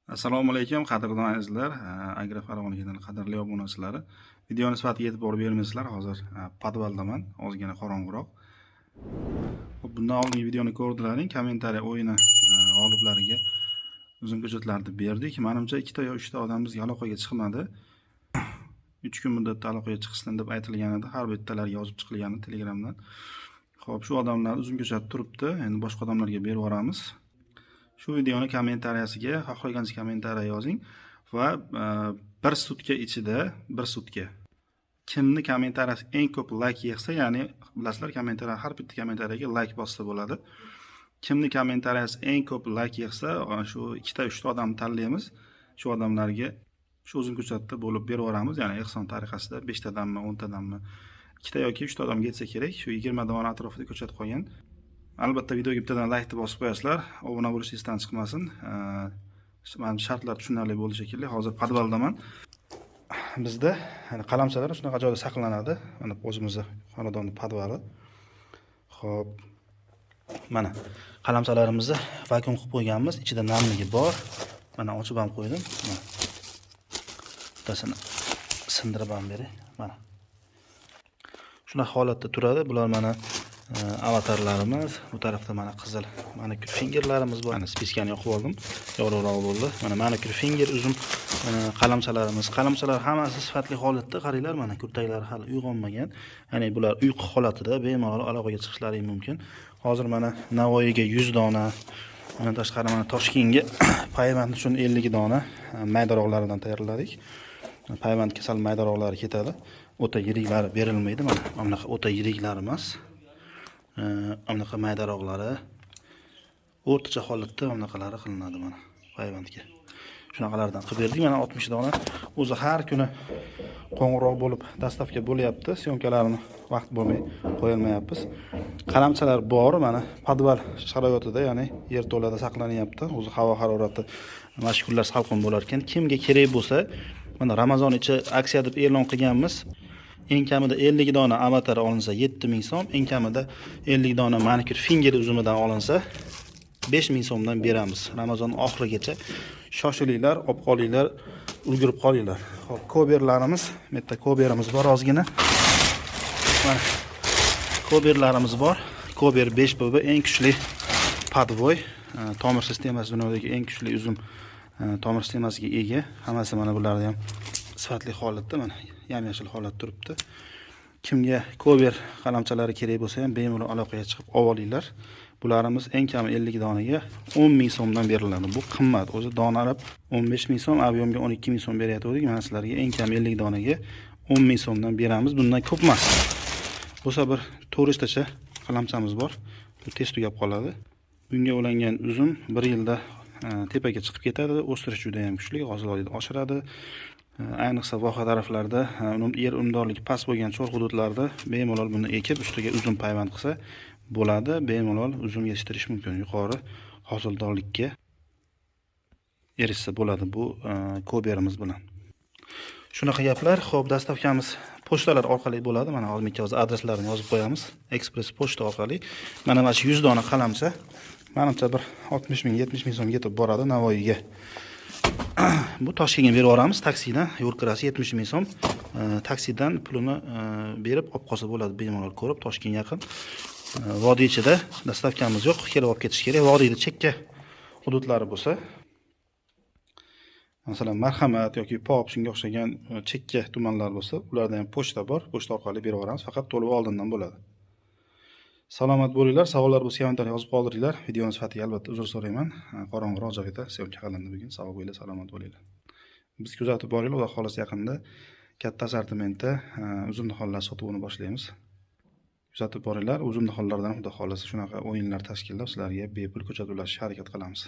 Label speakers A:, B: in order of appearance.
A: Assalomu alaykum qadrdon azizlar, Agro Farg'ona kanali qadrli obunachilari. Videoni sifatiga e'tibor bermaysizlar. Hozir podvaldaman, ozgina qorong'uroq. Xo'p, bundan oldingi videoni ko'rdilaring, kommentariya o'yini g'oliblariga uzum ko'chatlarni berdik. Menimcha 2 yo 3 ta odam bizga aloqaga chiqmadi. 3 kun muddatda aloqaga chiqsin deb aytilgan edi. Har bittalariga yozib chiqilgandi Telegramdan. Xo'p, shu odamlar uzum ko'chat turibdi. Endi boshqa odamlarga berib yuboramiz. Shu videoni kommentariyasiga xohlagansiz kommentariya yozing va bir sutka ichida kimni kommentariyasi eng ko'p like yig'sa, ya'ni bilasizlar, kommentariya har bitta kommentariyaga like bossa bo'ladi. Kimni kommentariyasi eng ko'p like yig'sa, shu 2-3 ta odamni tanlaymiz. Shu odamlarga shu uzum ko'chatda bo'lib berib yuboramiz, ya'ni ehson tariqasida 5 tadanmi, 10 tadanmi, 2 ta yoki 3 ta odamga yetsa kerak. Shu 20 dona atrofida ko'chat qolgan. Albatta videoga bittadan like deb bosib qo'yasizlar, obuna bo'lish esdan chiqmasin. Mana shartlar tushunarli bo'lishi shekilli. Hozir podvaldaman. Bizda qalamchalar shunaqa joyda saqlanadi. Mana o'zimizning xonadonning podvali. Xo'p. Mana qalamchalarimizni vakuum qilib qo'yganmiz. Ichida namligi bor. Mana ochib ham qo'ydim. Mana. Bittasini sindirib ham bering. Mana. Shunaqa holatda turadi. Bular mana avatarlarimiz. Bu tarafda mana qizil manikür fingerlarimiz bor. Mana spiskani yoqib oldim. Yorug'roq bo'ldi. Mana manikür finger uzum qalamchalarimiz. Qalamchalar hammasi sifatli holatda. Qaranglar, mana kurtaklari hali uyg'onmagan. Ya'ni bular uyqu holatida bemalol aloqaga chiqishlari mumkin. Hozir mana Navoiyga 100 dona, mana tashqari mana Toshkentga payvand uchun 50 dona maydaroqlaridan tayyorladik. Payvand kasal maydaroqlari ketadi. O'ta yiriklari berilmaydi. Mana bunaqa o'ta yiriklari emas. Bunaqa maydaroqlari o'rtacha holatda bunaqalari qilinadi mana payvandga. Shunaqalardan qilib berdik. Mana 60 dona. O'zi har kuni qo'ng'iroq bo'lib dastavka bo'lyapti. Syomkalarini vaqt bo'lmay qo'yolmayapmiz. Qalamchalar bor, mana podval sharoitida, ya'ni yerto'lada saqlanyapti. O'zi havo harorati mana kunlar salqin bo'lar ekan. Kimga kerak bo'lsa, mana Ramazon ichi aksiya deb e'lon qilganmiz. Eng kamida 50 dona avatar olinsa 7000 so'm, eng kamida 50 dona manikür finger uzumidan olinsa 5000 so'mdan beramiz. Ramazon oxirigacha shoshilinglar, olib qolinglar, ulgurib qolinglar. Xo'p, koberlarimiz, bu yerda koberimiz bor ozgina. Mana koberlarimiz bor. Kober 5BB eng kuchli podvoy, tomir sistemasi dunyodagi eng kuchli uzum tomir sistemasiga ega. Hammasi mana bularda ham sifatli holatda, mana yam-yashil holatda turibdi. Kimga kober qalamchalari kerak bo'lsa ham bemalol aloqaga chiqib olinglar. Bularimiz eng kami 50 donaga 10.000 so'mdan beriladi. Bu qimmat. O'zi donalab 15.000 so'm, aviomga 12.000 so'm beryapti. Mana sizlarga eng kam 50 donaga 10.000 so'mdan beramiz. Bundan ko'p emas. Bo'lsa bir 400 tacha qalamchamiz bor. Bu tez tugab qoladi. Bunga ulangan uzum 1 yilda tepaga chiqib ketadi. O'stirish juda ham kuchli, hosillikni oshiradi. Ayniqsa voha taraflarda yer unumdorligi past bo'lgan cho'l hududlarda bemalol buni ekib, ustiga uzum payvand qilsa bo'ladi. Bemalol uzum yetishtirish mumkin. Yuqori hosildorlikka erishsa bo'ladi bu koberimiz bilan. Shunaqa gaplar. Xo'p, dastavkamiz pochtalar orqali bo'ladi. Mana hozir adreslarini yozib qo'yamiz. Express pochta orqali. Mana shu 100 dona qalamcha menimcha bir 60.000, 70.000 so'm yetib boradi Navoiyga. Bu Toshkentga berib yuboramiz taksidan. Yo'l kirasi 70.000 so'm. Taksidan pulini berib olib qolsa bo'ladi, bemalol ko'rib. Toshkent yaqin. Vodiy ichida dastavkamiz yo'q, kelib olib ketish kerak. Vodiyda chekka hududlari bo'lsa, masalan, Marhamat yoki Pop shunga o'xshagan chekka tumanlar bo'lsa, ularda ham pochta bor. Pochta orqali berib yuboramiz, faqat to'lov oldindan bo'ladi. Salomat bo'linglar. Savollar bo'lsa kommentar yozib qoldiringlar. Videoni sifatiga albatta uzr so'rayman. Qorong'iroq joyda syomka qilindi bugun. Sog' bo'linglar, salomat bo'linglar. Biz kuzatib boringlar, xudo xolasa yaqinda katta assortimentda uzum nihonlar sotuvini boshlaymiz. Kuzatib boringlar. Uzum nihonlardan xudo xolasa shunaqa o'yinlar tashkillab sizlarga bepul ko'chat ulashishga harakat qilamiz.